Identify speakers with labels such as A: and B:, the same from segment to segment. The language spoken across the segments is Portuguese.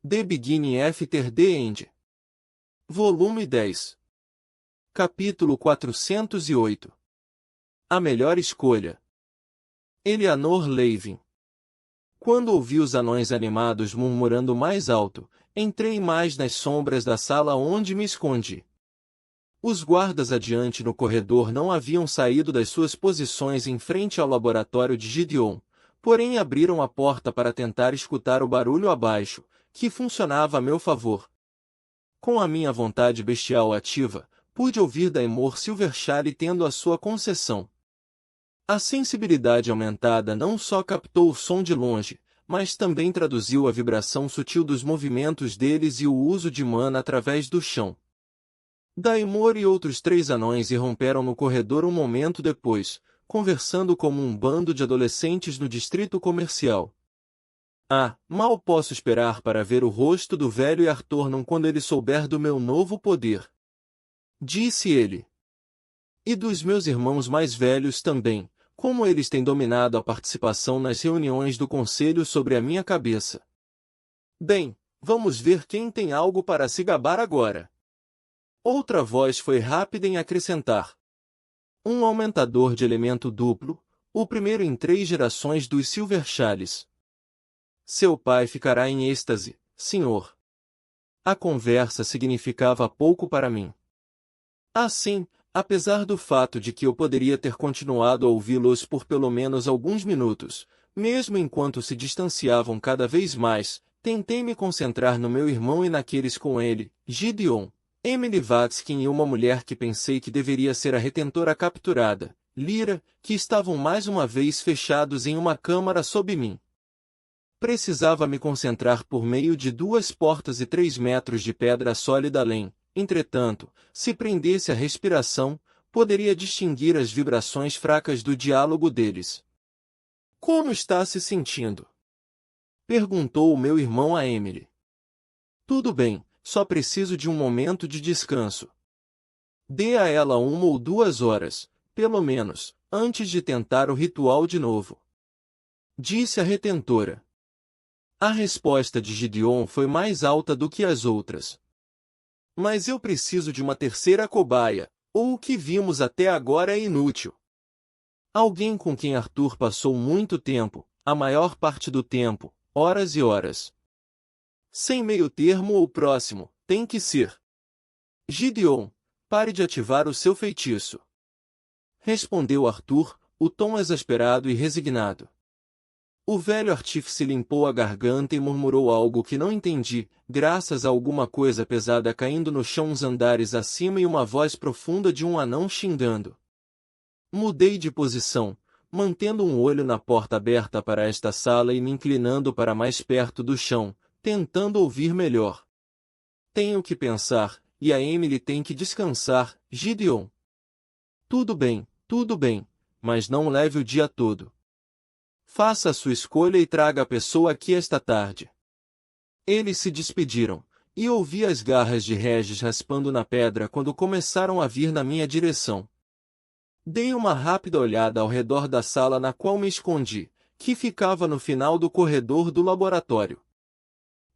A: The Beginning After the End. Volume 10. Capítulo 408. A melhor escolha. Eleanor Levin. Quando ouvi os anões animados murmurando mais alto, entrei mais nas sombras da sala onde me escondi. Os guardas adiante no corredor não haviam saído das suas posições em frente ao laboratório de Gideon, porém abriram a porta para tentar escutar o barulho abaixo, que funcionava a meu favor. Com a minha vontade bestial ativa, pude ouvir Daimor Silverchair tendo a sua concessão. A sensibilidade aumentada não só captou o som de longe, mas também traduziu a vibração sutil dos movimentos deles e o uso de mana através do chão. Daimor e outros 3 anões irromperam no corredor um momento depois, conversando como um bando de adolescentes no distrito comercial. Mal posso esperar para ver o rosto do velho Arthurnon quando ele souber do meu novo poder. Disse ele. E dos meus irmãos mais velhos também, como eles têm dominado a participação nas reuniões do conselho sobre a minha cabeça. Bem, vamos ver quem tem algo para se gabar agora. Outra voz foi rápida em acrescentar. Um aumentador de elemento duplo, o primeiro em 3 gerações dos Silverchairs. Seu pai ficará em êxtase, senhor. A conversa significava pouco para mim. Assim, apesar do fato de que eu poderia ter continuado a ouvi-los por pelo menos alguns minutos, mesmo enquanto se distanciavam cada vez mais, tentei me concentrar no meu irmão e naqueles com ele, Gideon, Emily Vatskin e uma mulher que pensei que deveria ser a retentora capturada, Lyra, que estavam mais uma vez fechados em uma câmara sob mim. Precisava me concentrar por meio de 2 portas e 3 metros de pedra sólida além. Entretanto, se prendesse a respiração, poderia distinguir as vibrações fracas do diálogo deles. Como está se sentindo? Perguntou o meu irmão a Emily. Tudo bem, só preciso de um momento de descanso. Dê a ela 1 ou 2 horas, pelo menos, antes de tentar o ritual de novo. Disse a retentora. A resposta de Gideon foi mais alta do que as outras. Mas eu preciso de uma terceira cobaia, ou o que vimos até agora é inútil. Alguém com quem Arthur passou muito tempo, a maior parte do tempo, horas e horas. Sem meio termo ou próximo, tem que ser. Gideon, pare de ativar o seu feitiço. Respondeu Arthur, o tom exasperado e resignado. O velho artífice limpou a garganta e murmurou algo que não entendi, graças a alguma coisa pesada caindo no chão uns andares acima e uma voz profunda de um anão xingando. Mudei de posição, mantendo um olho na porta aberta para esta sala e me inclinando para mais perto do chão, tentando ouvir melhor. Tenho que pensar, e a Emily tem que descansar, Gideon. Tudo bem, mas não leve o dia todo. Faça a sua escolha e traga a pessoa aqui esta tarde. Eles se despediram, e ouvi as garras de Regis raspando na pedra quando começaram a vir na minha direção. Dei uma rápida olhada ao redor da sala na qual me escondi, que ficava no final do corredor do laboratório.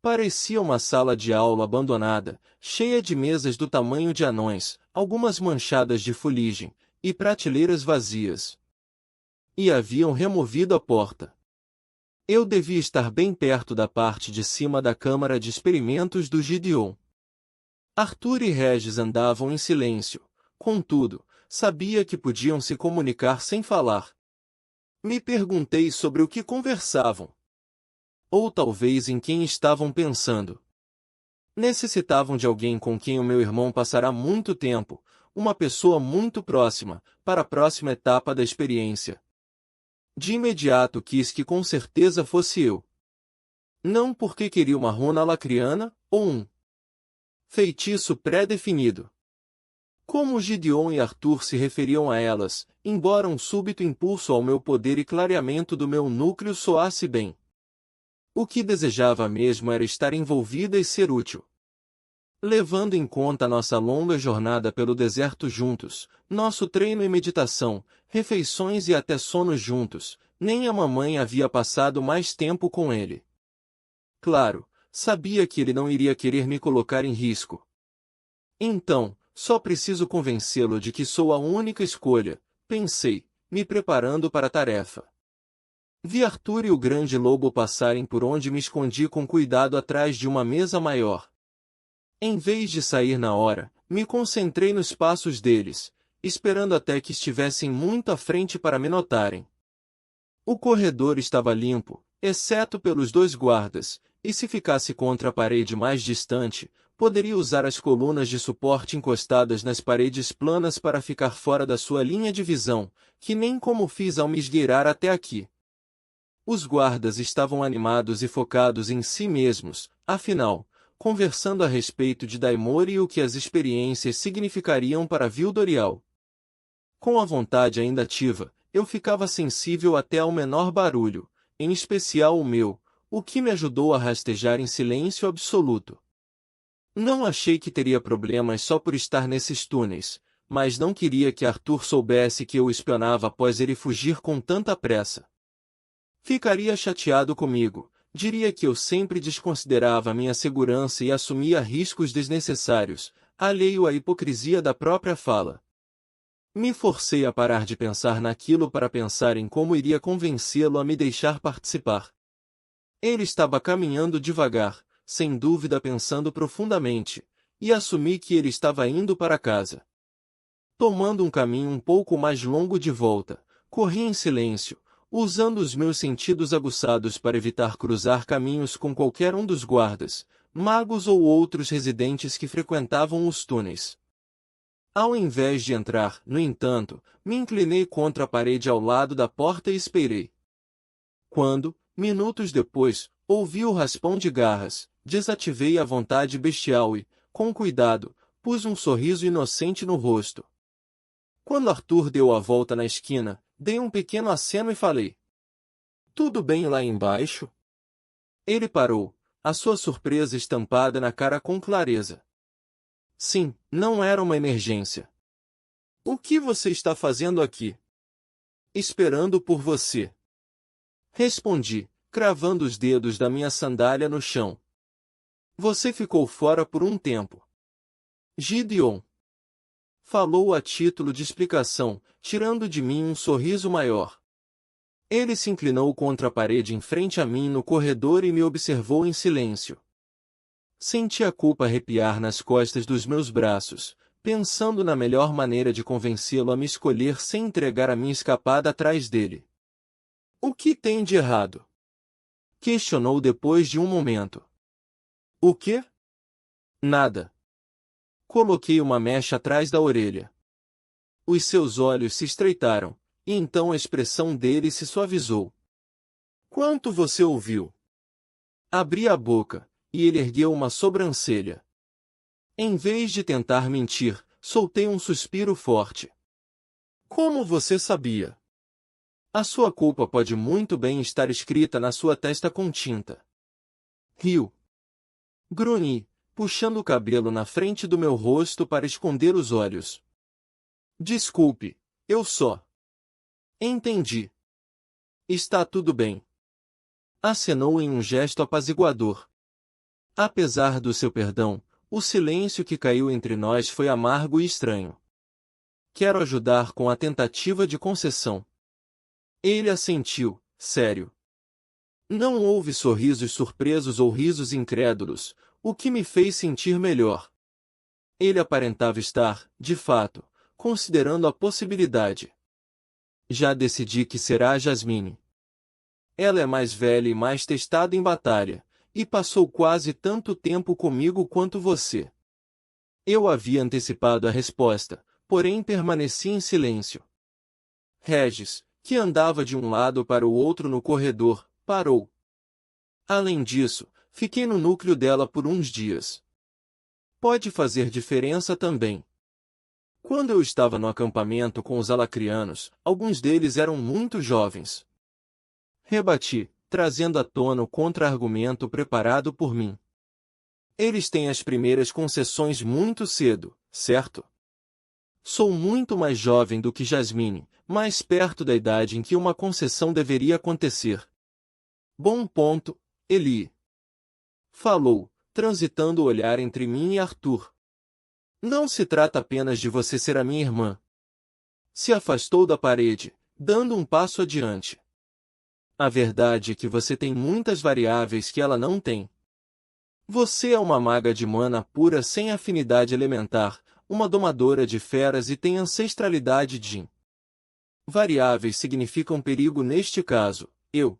A: Parecia uma sala de aula abandonada, cheia de mesas do tamanho de anões, algumas manchadas de fuligem, e prateleiras vazias. E haviam removido a porta. Eu devia estar bem perto da parte de cima da câmara de experimentos do Gideon. Arthur e Regis andavam em silêncio, contudo, sabia que podiam se comunicar sem falar. Me perguntei sobre o que conversavam. Ou talvez em quem estavam pensando. Necessitavam de alguém com quem o meu irmão passará muito tempo, uma pessoa muito próxima, para a próxima etapa da experiência. De imediato quis que com certeza fosse eu. Não porque queria uma runa lacriana, ou um feitiço pré-definido. Como Gideon e Arthur se referiam a elas, embora um súbito impulso ao meu poder e clareamento do meu núcleo soasse bem. O que desejava mesmo era estar envolvida e ser útil. Levando em conta nossa longa jornada pelo deserto juntos, nosso treino e meditação, refeições e até sono juntos, nem a mamãe havia passado mais tempo com ele. Claro, sabia que ele não iria querer me colocar em risco. Então, só preciso convencê-lo de que sou a única escolha, pensei, me preparando para a tarefa. Vi Arthur e o grande lobo passarem por onde me escondi com cuidado atrás de uma mesa maior. Em vez de sair na hora, me concentrei nos passos deles, esperando até que estivessem muito à frente para me notarem. O corredor estava limpo, exceto pelos 2 guardas, e se ficasse contra a parede mais distante, poderia usar as colunas de suporte encostadas nas paredes planas para ficar fora da sua linha de visão, que nem como fiz ao me esgueirar até aqui. Os guardas estavam animados e focados em si mesmos, afinal, conversando a respeito de Daimori e o que as experiências significariam para Vildorial. Com a vontade ainda ativa, eu ficava sensível até ao menor barulho, em especial o meu, o que me ajudou a rastejar em silêncio absoluto. Não achei que teria problemas só por estar nesses túneis, mas não queria que Arthur soubesse que eu o espionava após ele fugir com tanta pressa. Ficaria chateado comigo, diria que eu sempre desconsiderava minha segurança e assumia riscos desnecessários, alheio à hipocrisia da própria fala. Me forcei a parar de pensar naquilo para pensar em como iria convencê-lo a me deixar participar. Ele estava caminhando devagar, sem dúvida pensando profundamente, e assumi que ele estava indo para casa. Tomando um caminho um pouco mais longo de volta, corri em silêncio, usando os meus sentidos aguçados para evitar cruzar caminhos com qualquer um dos guardas, magos ou outros residentes que frequentavam os túneis. Ao invés de entrar, no entanto, me inclinei contra a parede ao lado da porta e esperei. Quando, minutos depois, ouvi o raspão de garras, desativei a vontade bestial e, com cuidado, pus um sorriso inocente no rosto. Quando Arthur deu a volta na esquina, dei um pequeno aceno e falei: "Tudo bem lá embaixo?" Ele parou, a sua surpresa estampada na cara com clareza. "Sim, não era uma emergência." "O que você está fazendo aqui?" "Esperando por você." Respondi, cravando os dedos da minha sandália no chão. "Você ficou fora por um tempo." Gideon falou a título de explicação, tirando de mim um sorriso maior. Ele se inclinou contra a parede em frente a mim no corredor e me observou em silêncio. Senti a culpa arrepiar nas costas dos meus braços, pensando na melhor maneira de convencê-lo a me escolher sem entregar a minha escapada atrás dele. "O que tem de errado?" questionou depois de um momento. "O quê?" "Nada." Coloquei uma mecha atrás da orelha. Os seus olhos se estreitaram, e então a expressão dele se suavizou. "Quanto você ouviu?" Abri a boca, e ele ergueu uma sobrancelha. Em vez de tentar mentir, soltei um suspiro forte. "Como você sabia?" "A sua culpa pode muito bem estar escrita na sua testa com tinta." Riu. Grunhi, puxando o cabelo na frente do meu rosto para esconder os olhos. "Desculpe, eu só." "Entendi." "Está tudo bem." Acenou em um gesto apaziguador. Apesar do seu perdão, o silêncio que caiu entre nós foi amargo e estranho. "Quero ajudar com a tentativa de concessão." Ele assentiu, sério. Não houve sorrisos surpresos ou risos incrédulos, o que me fez sentir melhor. Ele aparentava estar, de fato, considerando a possibilidade. "Já decidi que será a Jasmine. Ela é mais velha e mais testada em batalha, e passou quase tanto tempo comigo quanto você." Eu havia antecipado a resposta, porém permaneci em silêncio. Regis, que andava de um lado para o outro no corredor, parou. "Além disso, fiquei no núcleo dela por uns dias. Pode fazer diferença também." Quando eu estava no acampamento com os alacrianos, alguns deles eram muito jovens. Rebati, trazendo à tona o contra-argumento preparado por mim. "Eles têm as primeiras concessões muito cedo, certo? Sou muito mais jovem do que Jasmine, mais perto da idade em que uma concessão deveria acontecer." "Bom ponto, Eli." falou, transitando o olhar entre mim e Arthur. Não se trata apenas de você ser a minha irmã. Se afastou da parede, dando um passo adiante. A verdade é que você tem muitas variáveis que ela não tem. Você é uma maga de mana pura sem afinidade elementar, uma domadora de feras e tem ancestralidade Jin. Variáveis significam perigo neste caso, eu.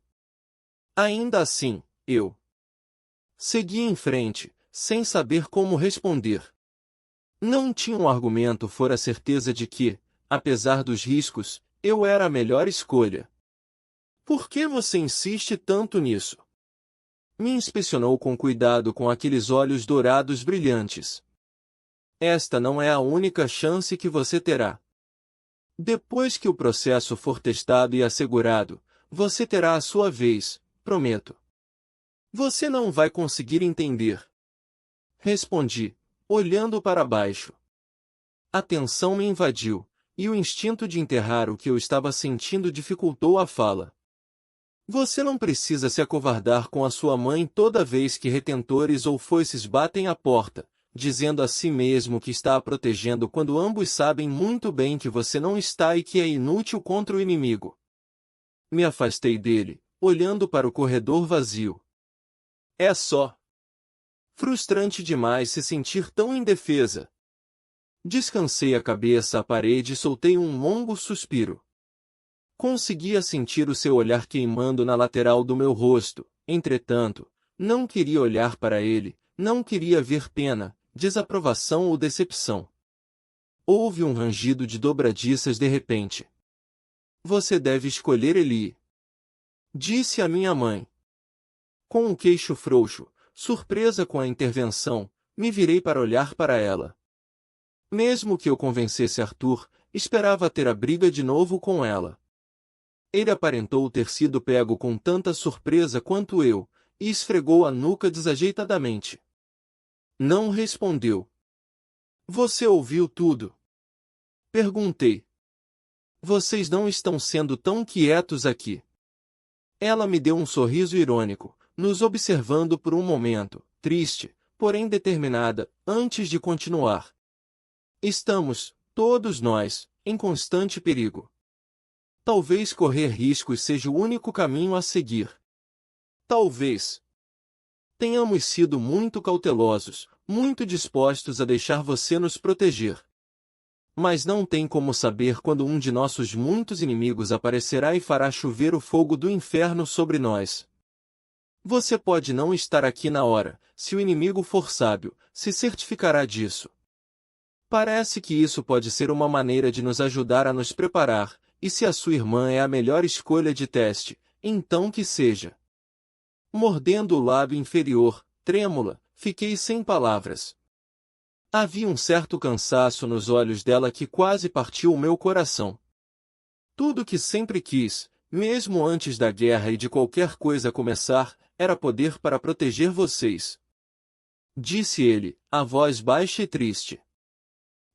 A: Ainda assim, eu segui em frente, sem saber como responder. Não tinha um argumento fora a certeza de que, apesar dos riscos, eu era a melhor escolha. Por que você insiste tanto nisso? Me inspecionou com cuidado com aqueles olhos dourados brilhantes. Esta não é a única chance que você terá. Depois que o processo for testado e assegurado, você terá a sua vez, prometo. Você não vai conseguir entender. Respondi, olhando para baixo. A tensão me invadiu, e o instinto de enterrar o que eu estava sentindo dificultou a fala. Você não precisa se acovardar com a sua mãe toda vez que retentores ou foices batem à porta, dizendo a si mesmo que está a protegendo quando ambos sabem muito bem que você não está e que é inútil contra o inimigo. Me afastei dele, olhando para o corredor vazio. É só frustrante demais se sentir tão indefesa. Descansei a cabeça à parede e soltei um longo suspiro. Conseguia sentir o seu olhar queimando na lateral do meu rosto, entretanto, não queria olhar para ele, não queria ver pena, desaprovação ou decepção. Houve um rangido de dobradiças de repente. Você deve escolher Eli, disse a minha mãe. Com um queixo frouxo, surpresa com a intervenção, me virei para olhar para ela. Mesmo que eu convencesse Arthur, esperava ter a briga de novo com ela. Ele aparentou ter sido pego com tanta surpresa quanto eu, e esfregou a nuca desajeitadamente. Não respondeu. Você ouviu tudo? Perguntei. Vocês não estão sendo tão quietos aqui. Ela me deu um sorriso irônico, nos observando por um momento, triste, porém determinada, antes de continuar. Estamos, todos nós, em constante perigo. Talvez correr riscos seja o único caminho a seguir. Talvez tenhamos sido muito cautelosos, muito dispostos a deixar você nos proteger. Mas não tem como saber quando um de nossos muitos inimigos aparecerá e fará chover o fogo do inferno sobre nós. Você pode não estar aqui na hora, se o inimigo for sábio, se certificará disso. Parece que isso pode ser uma maneira de nos ajudar a nos preparar, e se a sua irmã é a melhor escolha de teste, então que seja. Mordendo o lábio inferior, trêmula, fiquei sem palavras. Havia um certo cansaço nos olhos dela que quase partiu o meu coração. Tudo que sempre quis, mesmo antes da guerra e de qualquer coisa começar, era poder para proteger vocês. Disse ele, a voz baixa e triste.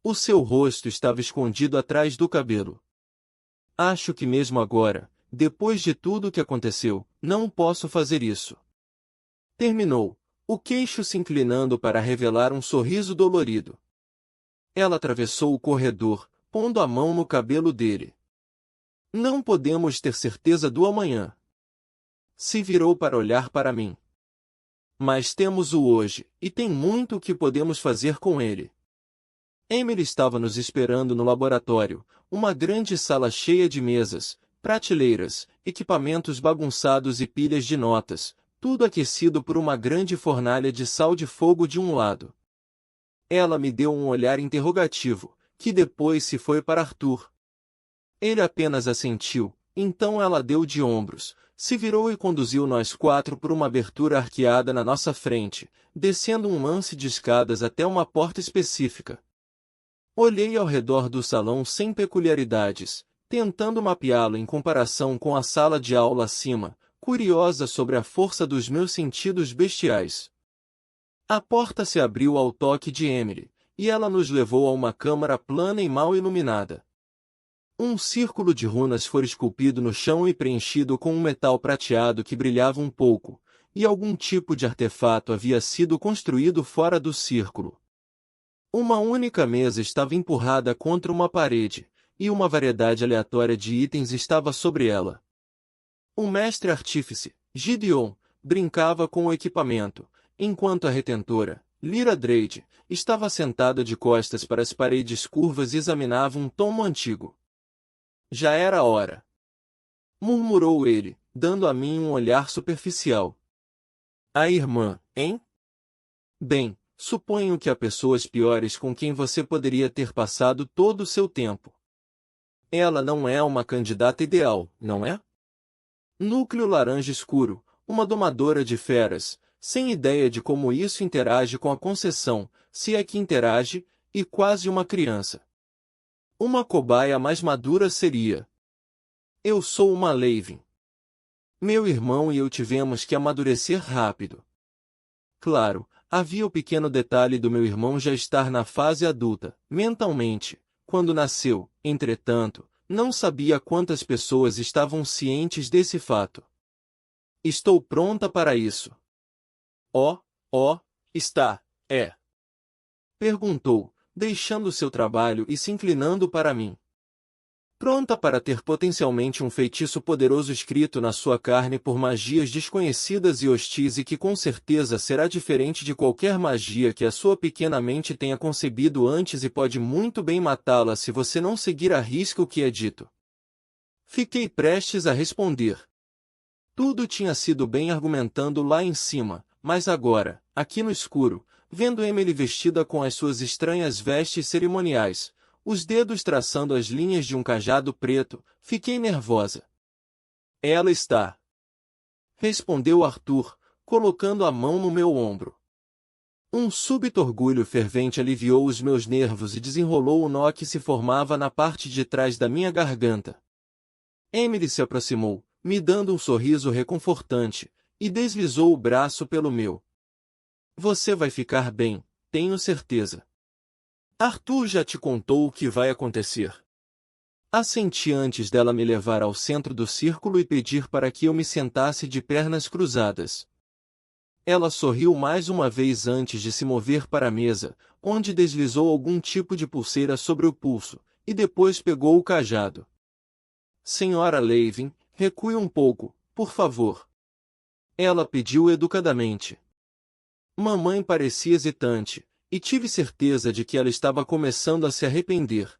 A: O seu rosto estava escondido atrás do cabelo. Acho que mesmo agora, depois de tudo o que aconteceu, não posso fazer isso. Terminou, o queixo se inclinando para revelar um sorriso dolorido. Ela atravessou o corredor, pondo a mão no cabelo dele. Não podemos ter certeza do amanhã. Se virou para olhar para mim. Mas temos o hoje, e tem muito o que podemos fazer com ele. Emily estava nos esperando no laboratório, uma grande sala cheia de mesas, prateleiras, equipamentos bagunçados e pilhas de notas, tudo aquecido por uma grande fornalha de sal de fogo de um lado. Ela me deu um olhar interrogativo, que depois se foi para Arthur. Ele apenas assentiu, então ela deu de ombros, se virou e conduziu nós quatro por uma abertura arqueada na nossa frente, descendo um lance de escadas até uma porta específica. Olhei ao redor do salão sem peculiaridades, tentando mapeá-lo em comparação com a sala de aula acima, curiosa sobre a força dos meus sentidos bestiais. A porta se abriu ao toque de Emily, e ela nos levou a uma câmara plana e mal iluminada. Um círculo de runas foi esculpido no chão e preenchido com um metal prateado que brilhava um pouco, e algum tipo de artefato havia sido construído fora do círculo. Uma única mesa estava empurrada contra uma parede, e uma variedade aleatória de itens estava sobre ela. O mestre artífice, Gideon, brincava com o equipamento, enquanto a retentora, Lyra Drade, estava sentada de costas para as paredes curvas e examinava um tomo antigo. Já era hora. Murmurou ele, dando a mim um olhar superficial. A irmã, hein? Bem, suponho que há pessoas piores com quem você poderia ter passado todo o seu tempo. Ela não é uma candidata ideal, não é? Núcleo laranja escuro, uma domadora de feras, sem ideia de como isso interage com a concessão, se é que interage, e quase uma criança. Uma cobaia mais madura seria. Eu sou uma Leivin. Meu irmão e eu tivemos que amadurecer rápido. Claro, havia o pequeno detalhe do meu irmão já estar na fase adulta, mentalmente, quando nasceu, entretanto, não sabia quantas pessoas estavam cientes desse fato. Estou pronta para isso. Está, é. Perguntou, deixando seu trabalho e se inclinando para mim. Pronta para ter potencialmente um feitiço poderoso escrito na sua carne por magias desconhecidas e hostis e que com certeza será diferente de qualquer magia que a sua pequena mente tenha concebido antes e pode muito bem matá-la se você não seguir à risca o que é dito. Fiquei prestes a responder. Tudo tinha sido bem argumentando lá em cima, mas agora, aqui no escuro, vendo Emily vestida com as suas estranhas vestes cerimoniais, os dedos traçando as linhas de um cajado preto, fiquei nervosa. Ela está. Respondeu Arthur, colocando a mão no meu ombro. Um súbito orgulho fervente aliviou os meus nervos e desenrolou o nó que se formava na parte de trás da minha garganta. Emily se aproximou, me dando um sorriso reconfortante, e deslizou o braço pelo meu. Você vai ficar bem, tenho certeza. Arthur já te contou o que vai acontecer. Assenti antes dela me levar ao centro do círculo e pedir para que eu me sentasse de pernas cruzadas. Ela sorriu mais uma vez antes de se mover para a mesa, onde deslizou algum tipo de pulseira sobre o pulso, e depois pegou o cajado. Senhora Leivin, recue um pouco, por favor. Ela pediu educadamente. Mamãe parecia hesitante, e tive certeza de que ela estava começando a se arrepender.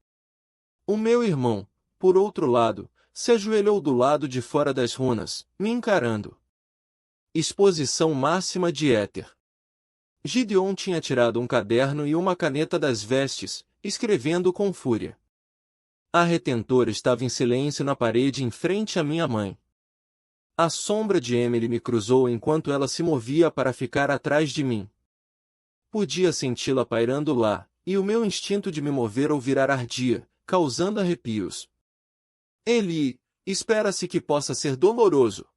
A: O meu irmão, por outro lado, se ajoelhou do lado de fora das runas, me encarando. Exposição máxima de éter. Gideon tinha tirado um caderno e uma caneta das vestes, escrevendo com fúria. A retentora estava em silêncio na parede em frente à minha mãe. A sombra de Emily me cruzou enquanto ela se movia para ficar atrás de mim. Podia senti-la pairando lá, e o meu instinto de me mover ou virar ardia, causando arrepios. Ele, espera-se que possa ser doloroso.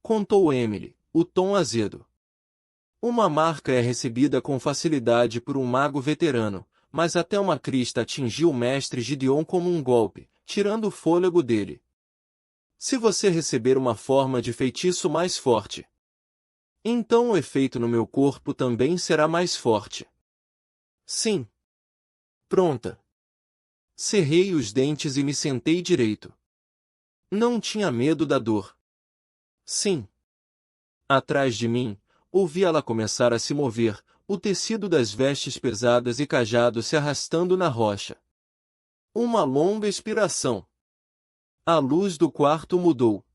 A: Contou Emily, o tom azedo. Uma marca é recebida com facilidade por um mago veterano, mas até uma crista atingiu o mestre Gideon como um golpe, tirando o fôlego dele. Se você receber uma forma de feitiço mais forte, então o efeito no meu corpo também será mais forte. Sim. Pronta. Cerrei os dentes e me sentei direito. Não tinha medo da dor. Sim. Atrás de mim, ouvi ela começar a se mover, o tecido das vestes pesadas e cajado se arrastando na rocha. Uma longa expiração. A luz do quarto mudou.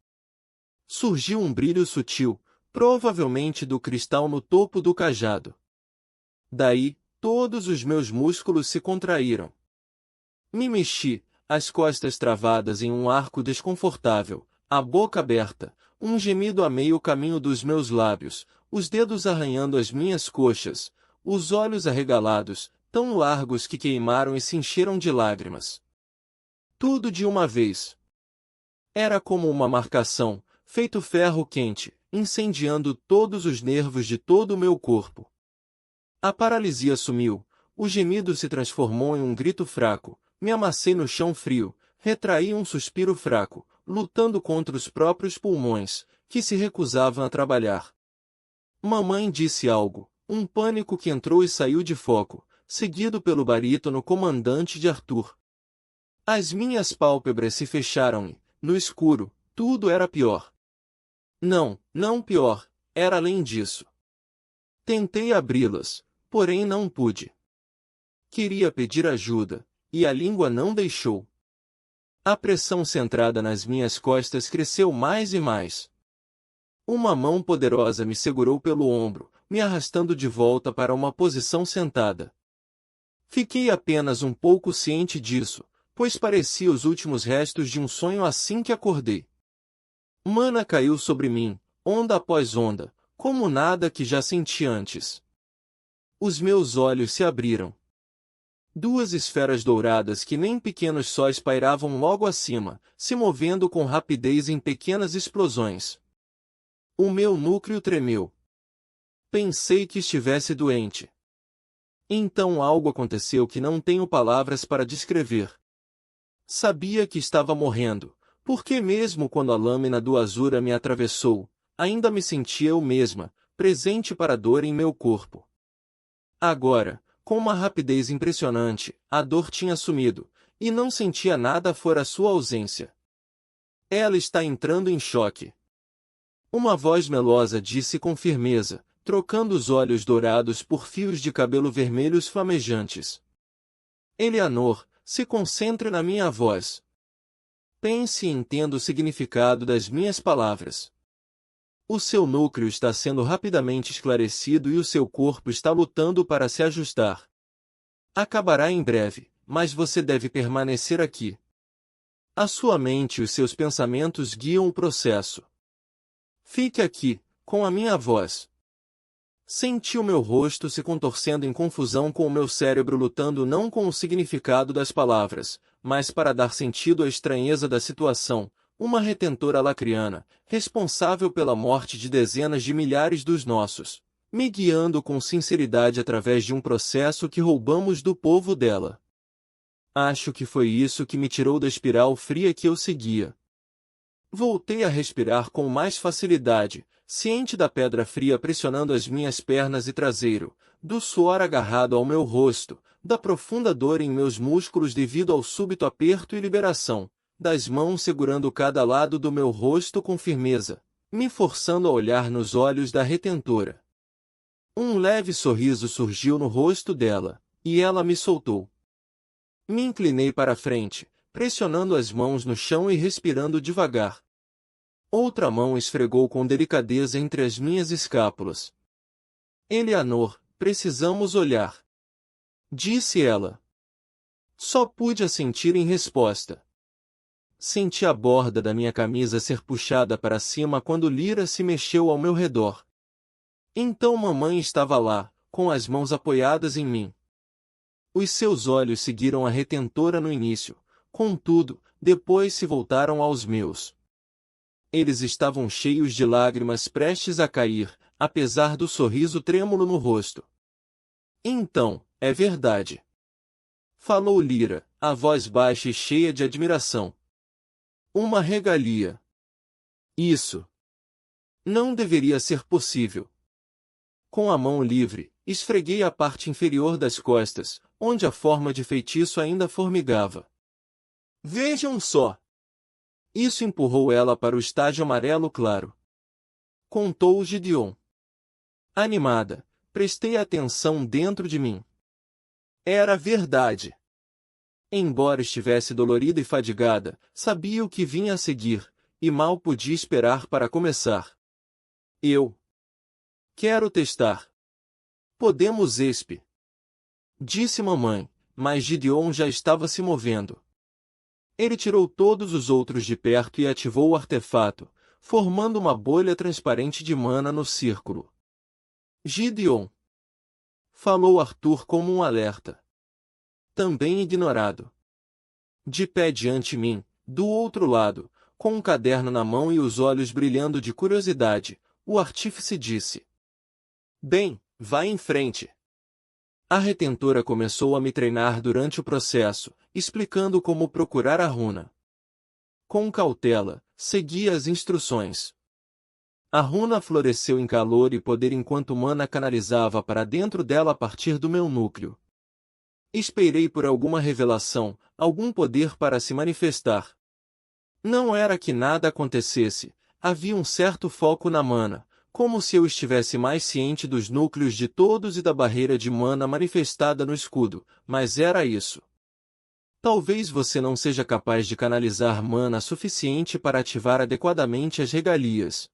A: Surgiu um brilho sutil, provavelmente do cristal no topo do cajado. Daí, todos os meus músculos se contraíram. Me mexi, as costas travadas em um arco desconfortável, a boca aberta, um gemido a meio caminho dos meus lábios, os dedos arranhando as minhas coxas, os olhos arregalados, tão largos que queimaram e se encheram de lágrimas. Tudo de uma vez. Era como uma marcação, feito ferro quente, incendiando todos os nervos de todo o meu corpo. A paralisia sumiu, o gemido se transformou em um grito fraco, me amassei no chão frio, retraí um suspiro fraco, lutando contra os próprios pulmões, que se recusavam a trabalhar. Mamãe disse algo, um pânico que entrou e saiu de foco, seguido pelo barítono comandante de Arthur. As minhas pálpebras se fecharam e, no escuro, tudo era pior. Não, não pior, era além disso. Tentei abri-las, porém não pude. Queria pedir ajuda, e a língua não deixou. A pressão centrada nas minhas costas cresceu mais e mais. Uma mão poderosa me segurou pelo ombro, me arrastando de volta para uma posição sentada. Fiquei apenas um pouco ciente disso, pois parecia os últimos restos de um sonho assim que acordei. Mana caiu sobre mim, onda após onda, como nada que já senti antes. Os meus olhos se abriram. Duas esferas douradas que nem pequenos sóis pairavam logo acima, se movendo com rapidez em pequenas explosões. O meu núcleo tremeu. Pensei que estivesse doente. Então algo aconteceu que não tenho palavras para descrever. Sabia que estava morrendo, porque mesmo quando a lâmina do Azura me atravessou, ainda me sentia eu mesma, presente para a dor em meu corpo. Agora, com uma rapidez impressionante, a dor tinha sumido, e não sentia nada fora sua ausência. Ela está entrando em choque. Uma voz melosa disse com firmeza, trocando os olhos dourados por fios de cabelo vermelhos flamejantes. Eleanor, se concentre na minha voz. Pense e entenda o significado das minhas palavras. O seu núcleo está sendo rapidamente esclarecido e o seu corpo está lutando para se ajustar. Acabará em breve, mas você deve permanecer aqui. A sua mente e os seus pensamentos guiam o processo. Fique aqui, com a minha voz. Senti o meu rosto se contorcendo em confusão com o meu cérebro lutando não com o significado das palavras, mas para dar sentido à estranheza da situação, uma retentora lacriana, responsável pela morte de dezenas de milhares dos nossos, me guiando com sinceridade através de um processo que roubamos do povo dela. Acho que foi isso que me tirou da espiral fria que eu seguia. Voltei a respirar com mais facilidade, ciente da pedra fria pressionando as minhas pernas e traseiro, do suor agarrado ao meu rosto, da profunda dor em meus músculos devido ao súbito aperto e liberação, das mãos segurando cada lado do meu rosto com firmeza, me forçando a olhar nos olhos da retentora. Um leve sorriso surgiu no rosto dela, e ela me soltou. Me inclinei para a frente, pressionando as mãos no chão e respirando devagar. Outra mão esfregou com delicadeza entre as minhas escápulas. Eleanor, precisamos olhar. Disse ela. Só pude assentir em resposta. Senti a borda da minha camisa ser puxada para cima quando Lyra se mexeu ao meu redor. Então mamãe estava lá, com as mãos apoiadas em mim. Os seus olhos seguiram a retentora no início, contudo, depois se voltaram aos meus. Eles estavam cheios de lágrimas prestes a cair, apesar do sorriso trêmulo no rosto. Então, é verdade. Falou Lyra, a voz baixa e cheia de admiração. Uma regalia. Isso. Não deveria ser possível. Com a mão livre, esfreguei a parte inferior das costas, onde a forma de feitiço ainda formigava. Vejam só! Isso empurrou ela para o estágio amarelo claro. Contou Gideon. Animada, prestei atenção dentro de mim. Era verdade. Embora estivesse dolorida e fadigada, sabia o que vinha a seguir, e mal podia esperar para começar. Eu quero testar. Podemos Espe. Disse mamãe, mas Gideon já estava se movendo. Ele tirou todos os outros de perto e ativou o artefato, formando uma bolha transparente de mana no círculo. Gideon. Falou Arthur como um alerta. Também ignorado. De pé diante mim, do outro lado, com um caderno na mão e os olhos brilhando de curiosidade, o artífice disse. Bem, vá em frente. A retentora começou a me treinar durante o processo, explicando como procurar a runa. Com cautela, segui as instruções. A runa floresceu em calor e poder enquanto mana canalizava para dentro dela a partir do meu núcleo. Esperei por alguma revelação, algum poder para se manifestar. Não era que nada acontecesse, havia um certo foco na mana, como se eu estivesse mais ciente dos núcleos de todos e da barreira de mana manifestada no escudo, mas era isso. Talvez você não seja capaz de canalizar mana suficiente para ativar adequadamente as regalias.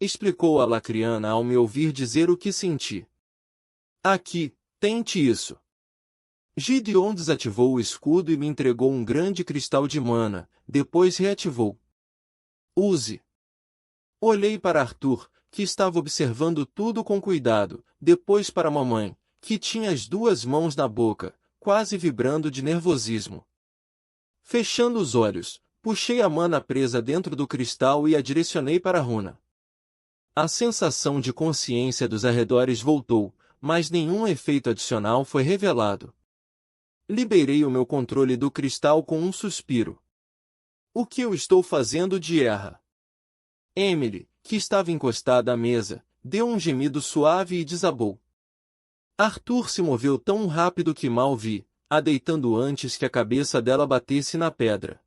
A: Explicou a Lacriana ao me ouvir dizer o que senti. Aqui, tente isso. Gideon desativou o escudo e me entregou um grande cristal de mana, depois reativou. Use. Olhei para Arthur, que estava observando tudo com cuidado, depois para mamãe, que tinha as duas mãos na boca, quase vibrando de nervosismo. Fechando os olhos, puxei a mana presa dentro do cristal e a direcionei para a runa. A sensação de consciência dos arredores voltou, mas nenhum efeito adicional foi revelado. Liberei o meu controle do cristal com um suspiro. O que eu estou fazendo de erra? Emily, que estava encostada à mesa, deu um gemido suave e desabou. Arthur se moveu tão rápido que mal vi, a deitando antes que a cabeça dela batesse na pedra.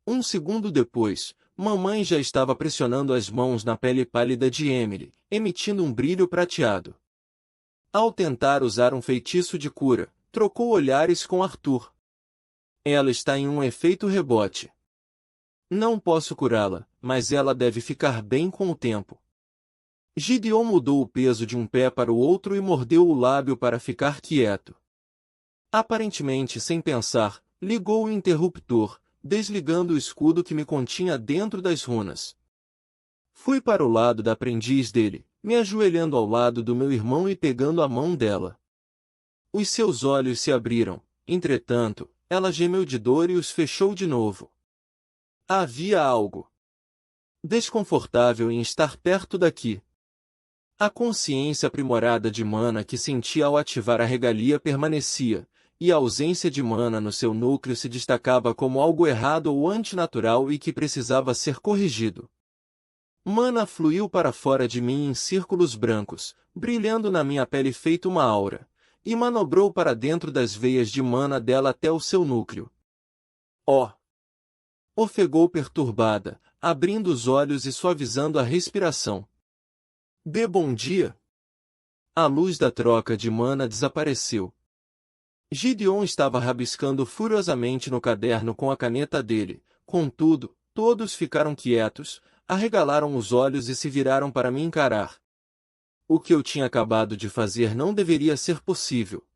A: Um segundo depois, mamãe já estava pressionando as mãos na pele pálida de Emily, emitindo um brilho prateado. Ao tentar usar um feitiço de cura, trocou olhares com Arthur. Ela está em um efeito rebote. Não posso curá-la, mas ela deve ficar bem com o tempo. Gideon mudou o peso de um pé para o outro e mordeu o lábio para ficar quieto. Aparentemente sem pensar, ligou o interruptor, desligando o escudo que me continha dentro das runas. Fui para o lado da aprendiz dele, me ajoelhando ao lado do meu irmão e pegando a mão dela. Os seus olhos se abriram, entretanto, ela gemeu de dor e os fechou de novo. Havia algo desconfortável em estar perto daqui. A consciência aprimorada de mana que sentia ao ativar a regalia permanecia, e a ausência de mana no seu núcleo se destacava como algo errado ou antinatural e que precisava ser corrigido. Mana fluiu para fora de mim em círculos brancos, brilhando na minha pele feito uma aura, e manobrou para dentro das veias de mana dela até o seu núcleo. Oh! Ofegou perturbada, abrindo os olhos e suavizando a respiração. Dê bom dia. A luz da troca de mana desapareceu. Gideon estava rabiscando furiosamente no caderno com a caneta dele, contudo, todos ficaram quietos, arregalaram os olhos e se viraram para me encarar. O que eu tinha acabado de fazer não deveria ser possível.